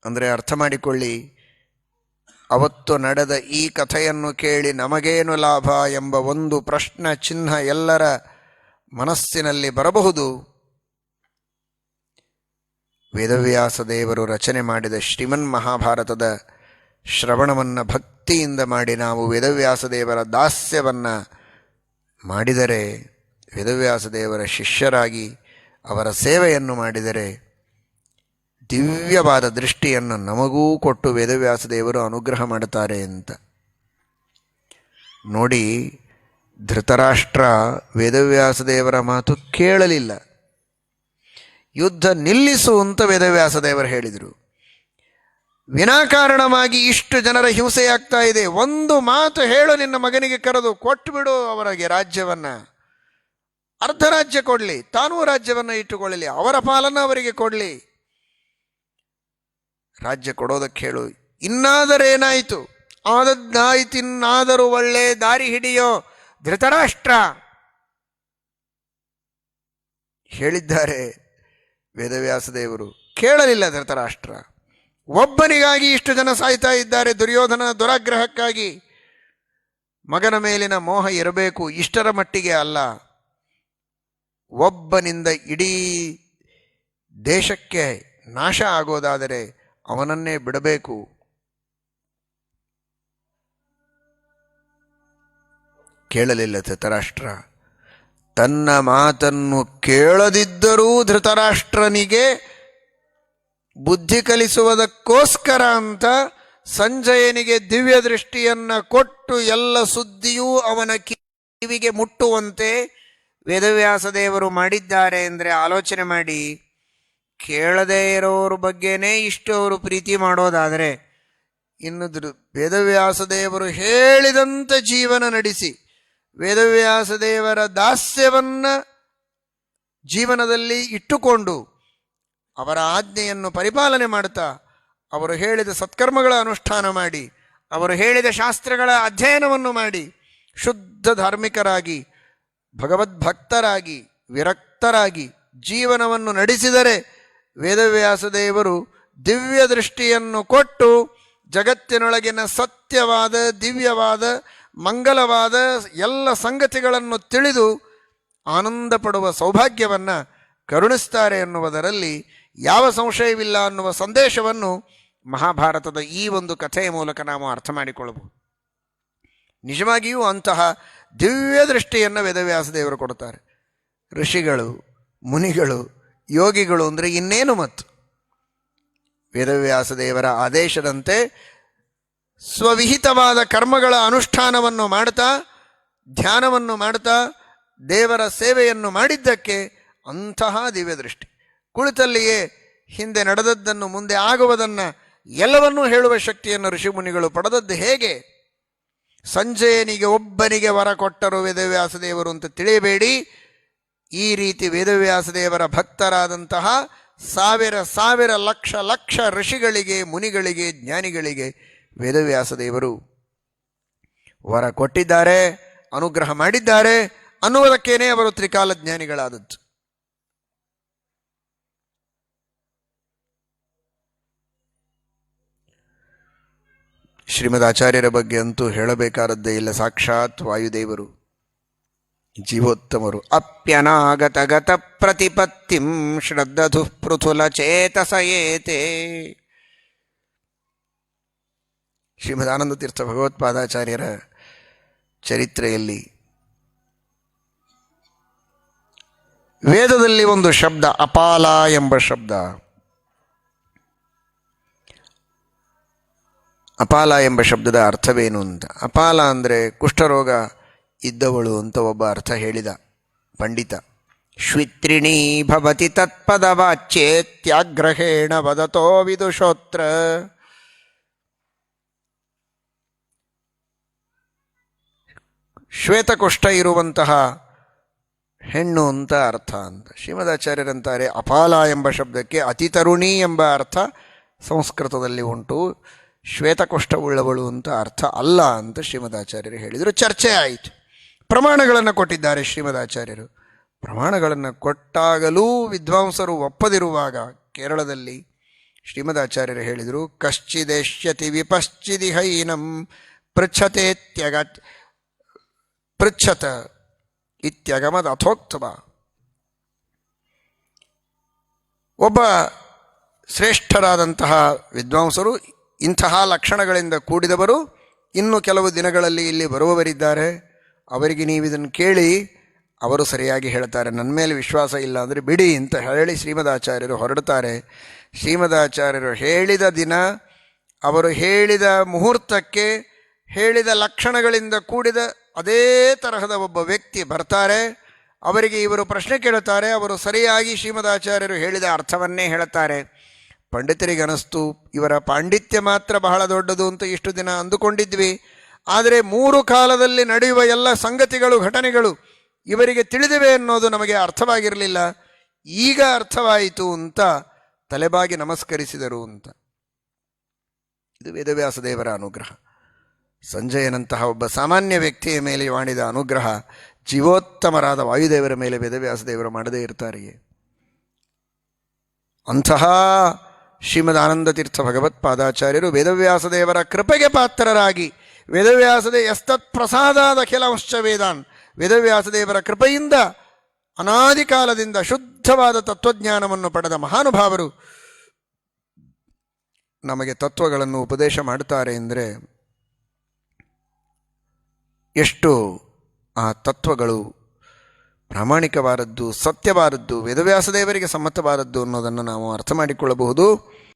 ಅಂದರೆ ಅರ್ಥ ಮಾಡಿಕೊಳ್ಳಿ, ಅವತ್ತು ನಡೆದ ಈ ಕಥೆಯನ್ನು ಕೇಳಿ ನಮಗೇನು ಲಾಭ ಎಂಬ ಒಂದು ಪ್ರಶ್ನ ಚಿಹ್ನ ಎಲ್ಲರ ಮನಸ್ಸಿನಲ್ಲಿ ಬರಬಹುದು. ವೇದವ್ಯಾಸ ದೇವರು ರಚನೆ ಮಾಡಿದ ಶ್ರೀಮನ್ ಮಹಾಭಾರತದ ಶ್ರವಣವನ್ನು ಭಕ್ತಿಯಿಂದ ಮಾಡಿ ನಾವು ವೇದವ್ಯಾಸ ದೇವರ ದಾಸ್ಯವನ್ನು ಮಾಡಿದರೆ, ವೇದವ್ಯಾಸ ದೇವರ ಶಿಷ್ಯರಾಗಿ ಅವರ ಸೇವೆಯನ್ನು ಮಾಡಿದರೆ ದಿವ್ಯವಾದ ದೃಷ್ಟಿಯನ್ನು ನಮಗೂ ಕೊಟ್ಟು ವೇದವ್ಯಾಸ ದೇವರು ಅನುಗ್ರಹ ಮಾಡುತ್ತಾರೆ ಅಂತ ನೋಡಿ. ಧೃತರಾಷ್ಟ್ರ ವೇದವ್ಯಾಸ ದೇವರ ಮಾತು ಕೇಳಲಿಲ್ಲ. ಯುದ್ಧ ನಿಲ್ಲಿಸು ಅಂತ ವೇದವ್ಯಾಸ ದೇವರು ಹೇಳಿದರು. ವಿನಾಕಾರಣವಾಗಿ ಇಷ್ಟು ಜನರ ಹಿಂಸೆಯಾಗ್ತಾ ಇದೆ, ಒಂದು ಮಾತು ಹೇಳು, ನಿನ್ನ ಮಗನಿಗೆ ಕರೆದು ಕೊಟ್ಟುಬಿಡು ಅವರಿಗೆ ರಾಜ್ಯವನ್ನು, ಅರ್ಧ ರಾಜ್ಯ ಕೊಡಲಿ, ತಾನೂ ರಾಜ್ಯವನ್ನು ಇಟ್ಟುಕೊಳ್ಳಲಿ, ಅವರ ಪಾಲನ್ನು ಅವರಿಗೆ ಕೊಡಲಿ, ರಾಜ್ಯ ಕೊಡೋದಕ್ಕೆ ಹೇಳು. ಇನ್ನಾದರೇನಾಯಿತು, ಆದದ್ದಾಯಿತಿನ್ನಾದರೂ ಒಳ್ಳೆ ದಾರಿ ಹಿಡಿಯೋ ಧೃತರಾಷ್ಟ್ರ ಹೇಳಿದ್ದಾರೆ ವೇದವ್ಯಾಸ ದೇವರು. ಕೇಳಲಿಲ್ಲ ಧೃತರಾಷ್ಟ್ರ. ಒಬ್ಬನಿಗಾಗಿ ಇಷ್ಟು ಜನ ಸಾಯ್ತಾ ಇದ್ದಾರೆ, ದುರ್ಯೋಧನ ದುರಾಗ್ರಹಕ್ಕಾಗಿ. ಮಗನ ಮೇಲಿನ ಮೋಹ ಇರಬೇಕು, ಇಷ್ಟರ ಮಟ್ಟಿಗೆ ಅಲ್ಲ. ಒಬ್ಬನಿಂದ ಇಡೀ ದೇಶಕ್ಕೆ ನಾಶ ಆಗೋದಾದರೆ ಅವನನ್ನೇ ಬಿಡಬೇಕು. ಕೇಳಲಿಲ್ಲ ಧೃತರಾಷ್ಟ್ರ. ತನ್ನ ಮಾತನ್ನು ಕೇಳದಿದ್ದರೂ ಧೃತರಾಷ್ಟ್ರನಿಗೆ ಬುದ್ಧಿ ಕಲಿಸುವುದಕ್ಕೋಸ್ಕರ ಅಂತ ಸಂಜಯನಿಗೆ ದಿವ್ಯ ದೃಷ್ಟಿಯನ್ನು ಕೊಟ್ಟು ಎಲ್ಲ ಸುದ್ದಿಯೂ ಅವನ ಕಿವಿಗೆ ಮುಟ್ಟುವಂತೆ ವೇದವ್ಯಾಸ ದೇವರು ಮಾಡಿದ್ದಾರೆ ಅಂದರೆ ಆಲೋಚನೆ ಮಾಡಿ. ಕೇಳದೇ ಇರೋರ ಬಗ್ಗೆನೇ ಇಷ್ಟು ಅವರು ಪ್ರೀತಿ ಮಾಡೋದಾದರೆ ಇನ್ನು ವೇದವ್ಯಾಸ ದೇವರು ಹೇಳಿದಂಥ ಜೀವನ ನಡೆಸಿ ವೇದವ್ಯಾಸ ದೇವರ ದಾಸ್ಯವನ್ನು ಜೀವನದಲ್ಲಿ ಇಟ್ಟುಕೊಂಡು ಅವರ ಆಜ್ಞೆಯನ್ನು ಪರಿಪಾಲನೆ ಮಾಡ್ತಾ ಅವರು ಹೇಳಿದ ಸತ್ಕರ್ಮಗಳ ಅನುಷ್ಠಾನ ಮಾಡಿ ಅವರು ಹೇಳಿದ ಶಾಸ್ತ್ರಗಳ ಅಧ್ಯಯನವನ್ನು ಮಾಡಿ ಶುದ್ಧ ಧಾರ್ಮಿಕರಾಗಿ ಭಗವದ್ಭಕ್ತರಾಗಿ ವಿರಕ್ತರಾಗಿ ಜೀವನವನ್ನು ನಡೆಸಿದರೆ ವೇದವ್ಯಾಸ ದೇವರು ದಿವ್ಯ ದೃಷ್ಟಿಯನ್ನು ಕೊಟ್ಟು ಜಗತ್ತಿನೊಳಗಿನ ಸತ್ಯವಾದ ದಿವ್ಯವಾದ ಮಂಗಲವಾದ ಎಲ್ಲ ಸಂಗತಿಗಳನ್ನು ತಿಳಿದು ಆನಂದ ಪಡುವ ಸೌಭಾಗ್ಯವನ್ನು ಕರುಣಿಸ್ತಾರೆ ಎನ್ನುವುದರಲ್ಲಿ ಯಾವ ಸಂಶಯವಿಲ್ಲ ಅನ್ನುವ ಸಂದೇಶವನ್ನು ಮಹಾಭಾರತದ ಈ ಒಂದು ಕಥೆಯ ಮೂಲಕ ನಾವು ಅರ್ಥ ಮಾಡಿಕೊಳ್ಳಬಹುದು. ನಿಜವಾಗಿಯೂ ಅಂತಹ ದಿವ್ಯ ದೃಷ್ಟಿಯನ್ನು ವೇದವ್ಯಾಸ ದೇವರು ಕೊಡ್ತಾರೆ. ಋಷಿಗಳು, ಮುನಿಗಳು, ಯೋಗಿಗಳು ಅಂದರೆ ಇನ್ನೇನು ಮತ್ತು ವೇದವ್ಯಾಸ ದೇವರ ಆದೇಶದಂತೆ ಸ್ವವಿಹಿತವಾದ ಕರ್ಮಗಳ ಅನುಷ್ಠಾನವನ್ನು ಮಾಡ್ತಾ ಧ್ಯಾನವನ್ನು ಮಾಡ್ತಾ ದೇವರ ಸೇವೆಯನ್ನು ಮಾಡಿದ್ದಕ್ಕೆ ಅಂತಹ ದಿವ್ಯ ದೃಷ್ಟಿ. ಕುಳಿತಲ್ಲಿಯೇ ಹಿಂದೆ ನಡೆದದ್ದನ್ನು ಮುಂದೆ ಆಗುವುದನ್ನು ಎಲ್ಲವನ್ನೂ ಹೇಳುವ ಶಕ್ತಿಯನ್ನು ಋಷಿಮುನಿಗಳು ಪಡೆದದ್ದು ಹೇಗೆ? ಸಂಜಯನಿಗೆ ಒಬ್ಬನಿಗೆ ವರ ಕೊಟ್ಟರು ವೇದವ್ಯಾಸ ದೇವರು ಅಂತ ತಿಳಿಯಬೇಡಿ. ಈ ರೀತಿ ವೇದವ್ಯಾಸ ದೇವರ ಭಕ್ತರಾದಂತಹ ಸಾವಿರ ಸಾವಿರ ಲಕ್ಷ ಲಕ್ಷ ಋಷಿಗಳಿಗೆ, ಮುನಿಗಳಿಗೆ, ಜ್ಞಾನಿಗಳಿಗೆ ವೇದವ್ಯಾಸ ದೇವರು ವರ ಕೊಟ್ಟಿದ್ದಾರೆ, ಅನುಗ್ರಹ ಮಾಡಿದ್ದಾರೆ ಅನ್ನುವುದಕ್ಕೇನೆ ಅವರು ತ್ರಿಕಾಲ ಜ್ಞಾನಿಗಳಾದದ್ದು. ಶ್ರೀಮದ್ ಆಚಾರ್ಯರ ಬಗ್ಗೆ ಅಂತೂ ಹೇಳಬೇಕಾದದ್ದೇ ಇಲ್ಲ. ಸಾಕ್ಷಾತ್ ವಾಯುದೇವರು, ಜೀವೋತ್ತಮರು. ಅಪ್ಯನಾಗತಗತ ಪ್ರತಿಪತ್ತಿಂ ಶ್ರದ್ಧಧು ಪೃಥುಲ ಚೇತಸಯೇತೆ. ಶ್ರೀಮದ್ ಆನಂದ ತೀರ್ಥ ಭಗವತ್ಪಾದಾಚಾರ್ಯರ ಚರಿತ್ರೆಯಲ್ಲಿ ವೇದದಲ್ಲಿ ಒಂದು ಶಬ್ದ ಅಪಾಲ ಎಂಬ ಶಬ್ದ. ಅಪಾಲ ಎಂಬ ಶಬ್ದದ ಅರ್ಥವೇನು ಅಂತ. ಅಪಾಲ ಅಂದರೆ ಕುಷ್ಠರೋಗ ಇದ್ದವಳು ಅಂತ ಒಬ್ಬ ಅರ್ಥ ಹೇಳಿದ ಪಂಡಿತ. ಶ್ವಿತ್ರಿಣೀ ಭವತಿ ತತ್ಪದ ವಾಚ್ಯೇತ್ಯಾಗ್ರಹೇಣ ವದತೋ ವಿದುಷೋತ್ರ. ಶ್ವೇತಕುಷ್ಠ ಇರುವಂತಹ ಹೆಣ್ಣು ಅಂತ ಅರ್ಥ ಅಂತ ಶ್ರೀಮದಾಚಾರ್ಯರಂತಾರೆ. ಅಪಾಲ ಎಂಬ ಶಬ್ದಕ್ಕೆ ಅತಿತರುಣಿ ಎಂಬ ಅರ್ಥ ಸಂಸ್ಕೃತದಲ್ಲಿ ಉಂಟು, ಶ್ವೇತಕುಷ್ಠವುಳ್ಳವಳು ಅಂತ ಅರ್ಥ ಅಲ್ಲ ಅಂತ ಶ್ರೀಮದಾಚಾರ್ಯರು ಹೇಳಿದರು. ಚರ್ಚೆ ಆಯಿತು. ಪ್ರಮಾಣಗಳನ್ನು ಕೊಟ್ಟಿದ್ದಾರೆ ಶ್ರೀಮದಾಚಾರ್ಯರು. ಪ್ರಮಾಣಗಳನ್ನು ಕೊಟ್ಟಾಗಲೂ ವಿದ್ವಾಂಸರು ಒಪ್ಪದಿರುವಾಗ ಕೇರಳದಲ್ಲಿ ಶ್ರೀಮದಾಚಾರ್ಯರು ಹೇಳಿದರು, ಕಶ್ಚಿದೇಷ್ಯತಿ ವಿಪಶ್ಚಿದಿಹೈನಂ ಪೃಚ್ಛತೇತ್ಯಗ ಪೃಚ್ಛತ ಇತ್ಯಗಮದ ಅಥೋಕ್ತವ. ಒಬ್ಬ ಶ್ರೇಷ್ಠರಾದಂತಹ ವಿದ್ವಾಂಸರು, ಇಂತಹ ಲಕ್ಷಣಗಳಿಂದ ಕೂಡಿದವರು ಇನ್ನು ಕೆಲವು ದಿನಗಳಲ್ಲಿ ಇಲ್ಲಿ ಬರುವವರಿದ್ದಾರೆ. ಅವರಿಗೆ ನೀವು ಇದನ್ನು ಕೇಳಿ, ಅವರು ಸರಿಯಾಗಿ ಹೇಳ್ತಾರೆ, ನನ್ನ ಮೇಲೆ ವಿಶ್ವಾಸ ಇಲ್ಲ ಅಂದರೆ ಬಿಡಿ ಅಂತ ಹೇಳಿ ಶ್ರೀಮದಾಚಾರ್ಯರು ಹೊರಡ್ತಾರೆ. ಶ್ರೀಮದಾಚಾರ್ಯರು ಹೇಳಿದ ದಿನ, ಅವರು ಹೇಳಿದ ಮುಹೂರ್ತಕ್ಕೆ ಹೇಳಿದ ಲಕ್ಷಣಗಳಿಂದ ಕೂಡಿದ ಅದೇ ತರಹದ ಒಬ್ಬ ವ್ಯಕ್ತಿ ಬರ್ತಾರೆ. ಅವರಿಗೆ ಇವರು ಪ್ರಶ್ನೆ ಕೇಳುತ್ತಾರೆ. ಅವರು ಸರಿಯಾಗಿ ಶ್ರೀಮದಾಚಾರ್ಯರು ಹೇಳಿದ ಅರ್ಥವನ್ನೇ ಹೇಳುತ್ತಾರೆ. ಪಂಡಿತರಿಗನಿಸ್ತು, ಇವರ ಪಾಂಡಿತ್ಯ ಮಾತ್ರ ಬಹಳ ದೊಡ್ಡದು ಅಂತ ಇಷ್ಟು ದಿನ ಅಂದುಕೊಂಡಿದ್ವಿ. ಆದರೆ 3 ಕಾಲದಲ್ಲಿ ನಡೆಯುವ ಎಲ್ಲ ಸಂಗತಿಗಳು, ಘಟನೆಗಳು ಇವರಿಗೆ ತಿಳಿದಿವೆ ಅನ್ನೋದು ನಮಗೆ ಅರ್ಥವಾಗಿರಲಿಲ್ಲ. ಈಗ ಅರ್ಥವಾಯಿತು ಅಂತ ತಲೆಬಾಗಿ ನಮಸ್ಕರಿಸಿದರು ಅಂತ. ಇದು ವೇದವ್ಯಾಸ ದೇವರ ಅನುಗ್ರಹ. ಸಂಜಯನಂತಹ ಒಬ್ಬ ಸಾಮಾನ್ಯ ವ್ಯಕ್ತಿಯ ಮೇಲೆ ಮಾಡಿದ ಅನುಗ್ರಹ ಜೀವೋತ್ತಮರಾದ ವಾಯುದೇವರ ಮೇಲೆ ವೇದವ್ಯಾಸ ದೇವರು ಮಾಡದೇ ಇರ್ತಾರೆಯೇ? ಅಂತಹ ಶ್ರೀಮದ್ ಆನಂದತೀರ್ಥ ಭಗವತ್ಪಾದಾಚಾರ್ಯರು ವೇದವ್ಯಾಸದೇವರ ಕೃಪೆಗೆ ಪಾತ್ರರಾಗಿ, ವೇದವ್ಯಾಸದೇ ಎಸ್ತತ್ ಪ್ರಸಾದಾದ ಕೆಲವಂಶ್ಚ ವೇದಾನ್, ವೇದವ್ಯಾಸದೇವರ ಕೃಪೆಯಿಂದ ಅನಾದಿ ಕಾಲದಿಂದ ಶುದ್ಧವಾದ ತತ್ವಜ್ಞಾನವನ್ನು ಪಡೆದ ಮಹಾನುಭಾವರು ನಮಗೆ ತತ್ವಗಳನ್ನು ಉಪದೇಶ ಮಾಡುತ್ತಾರೆ ಎಂದರೆ ಎಷ್ಟು ಆ ತತ್ವಗಳು ಪ್ರಾಮಾಣಿಕವಾದದ್ದು, ಸತ್ಯವಾದದ್ದು, ವೇದವ್ಯಾಸದೇವರಿಗೆ ಸಮ್ಮತವಾದದ್ದು ಅನ್ನೋದನ್ನು ನಾವು ಅರ್ಥ ಮಾಡಿಕೊಳ್ಳಬಹುದು.